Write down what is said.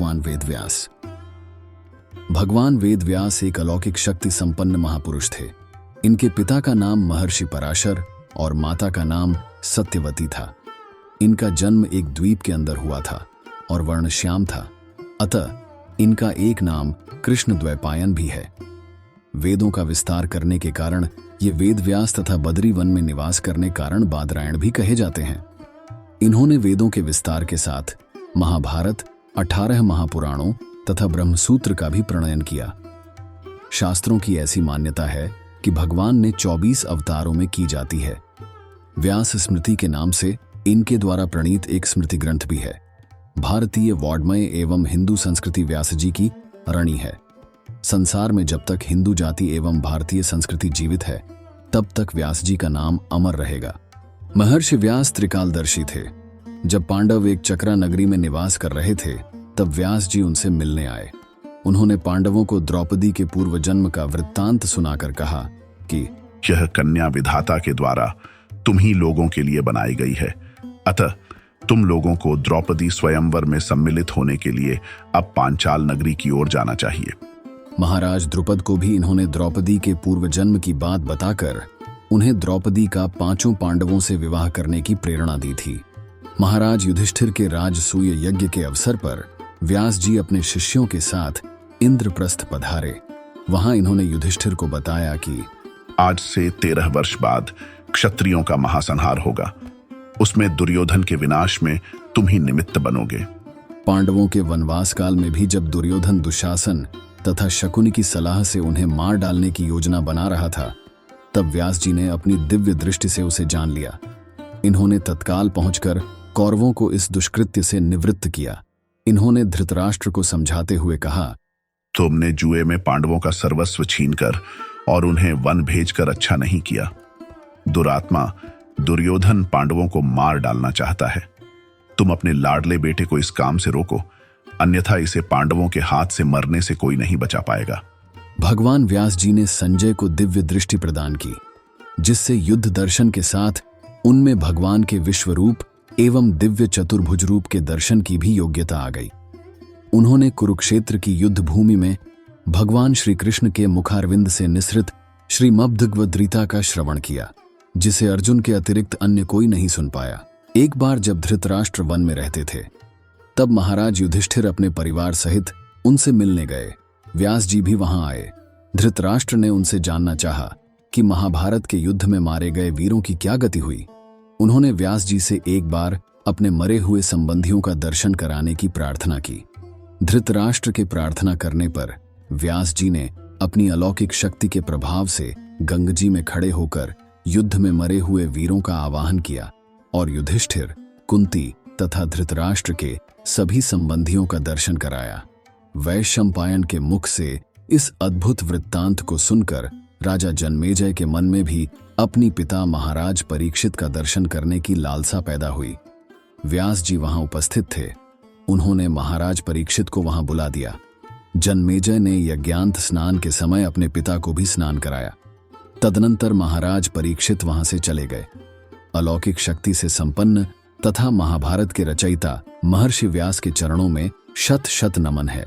भगवान वेदव्यास। भगवान वेदव्यास एक अलौकिक शक्ति संपन्न महापुरुष थे। इनके पिता का नाम महर्षि पराशर और माता का नाम सत्यवती था। इनका जन्म एक द्वीप के अंदर हुआ था और वर्ण श्याम था, अतः इनका एक नाम कृष्ण द्वैपायन भी है। वेदों का विस्तार करने के कारण ये वेदव्यास तथा बद्री वन में निवास करने कारण बादरायण भी कहे जाते हैं। इन्होंने वेदों के विस्तार के साथ महाभारत, 18 महापुराणों तथा ब्रह्मसूत्र का भी प्रणयन किया। शास्त्रों की ऐसी मान्यता है कि भगवान ने 24 अवतारों में की जाती है। व्यास स्मृति के नाम से इनके द्वारा प्रणीत एक स्मृति ग्रंथ भी है। भारतीय वाङ्मय एवं हिंदू संस्कृति व्यास जी की रणी है। संसार में जब तक हिंदू जाति एवं भारतीय संस्कृति जीवित है, तब तक व्यास जी का नाम अमर रहेगा। महर्षि व्यास त्रिकालदर्शी थे। जब पांडव एक चक्रा नगरी में निवास कर रहे थे, तब व्यास जी उनसे मिलने आए। उन्होंने पांडवों को द्रौपदी के पूर्व जन्म का वृत्तांत सुनाकर कहा कि यह कन्या विधाता के द्वारा तुम ही लोगों के लिए बनाई गई है, अतः तुम लोगों को द्रौपदी स्वयंवर में सम्मिलित होने के लिए अब पांचाल नगरी की ओर जाना चाहिए। महाराज द्रुपद को भी इन्होंने द्रौपदी के पूर्व जन्म की बात बताकर उन्हें द्रौपदी का 5 पांडवों से विवाह करने की प्रेरणा दी थी। महाराज युधिष्ठिर के राजसूय यज्ञ के अवसर पर व्यास जी अपने शिष्यों के साथ इंद्रप्रस्थ पधारे। वहां इन्होंने युधिष्ठिर को बताया कि आज से 13 वर्ष बाद क्षत्रियों का महासंहार होगा। उसमें दुर्योधन के विनाश में तुम ही निमित्त बनोगे। पांडवों के वनवास काल में भी जब दुर्योधन दुशासन तथा शकुनि की सलाह से उन्हें मार डालने की योजना बना रहा था, तब व्यास जी ने अपनी दिव्य दृष्टि से उसे जान लिया। इन्होंने तत्काल पहुंचकर कौरवों को इस दुष्कृत्य से निवृत्त किया। इन्होंने धृतराष्ट्र को समझाते हुए कहा, तुमने जुए में पांडवों का सर्वस्व छीनकर और उन्हें वन भेजकर अच्छा नहीं किया। दुरात्मा दुर्योधन पांडवों को मार डालना चाहता है। तुम अपने लाडले बेटे को इस काम से रोको, अन्यथा इसे पांडवों के हाथ से मरने से कोई नहीं बचा पाएगा। भगवान व्यास जी ने संजय को दिव्य दृष्टि प्रदान की, जिससे युद्ध दर्शन के साथ उनमें भगवान के विश्वरूप एवं दिव्य चतुर्भुज रूप के दर्शन की भी योग्यता आ गई। उन्होंने कुरुक्षेत्र की युद्ध भूमि में भगवान श्री कृष्ण के मुखारविंद से निसृत श्रीमद्भगवद्गीता का श्रवण किया, जिसे अर्जुन के अतिरिक्त अन्य कोई नहीं सुन पाया। एक बार जब धृतराष्ट्र वन में रहते थे, तब महाराज युधिष्ठिर अपने परिवार सहित उनसे मिलने गए। व्यास जी भी वहां आए। धृतराष्ट्र ने उनसे जानना चाहा कि महाभारत के युद्ध में मारे गए वीरों की क्या गति हुई। उन्होंने व्यास जी से एक बार अपने मरे हुए संबंधियों का दर्शन कराने की प्रार्थना की। धृतराष्ट्र के प्रार्थना करने पर व्यास जी ने अपनी अलौकिक शक्ति के प्रभाव से गंगजी में खड़े होकर युद्ध में मरे हुए वीरों का आवाहन किया और युधिष्ठिर, कुंती तथा धृतराष्ट्र के सभी संबंधियों का दर्शन कराया। वैशंपायन के मुख से इस अद्भुत वृत्तांत को सुनकर राजा जन्मेजय के मन में भी अपनी पिता महाराज परीक्षित का दर्शन करने की लालसा पैदा हुई। व्यास जी वहां उपस्थित थे। उन्होंने महाराज परीक्षित को वहां बुला दिया। जन्मेजय ने यज्ञांत स्नान के समय अपने पिता को भी स्नान कराया। तदनंतर महाराज परीक्षित वहां से चले गए। अलौकिक शक्ति से संपन्न तथा महाभारत के रचयिता महर्षि व्यास के चरणों में शत शत नमन है।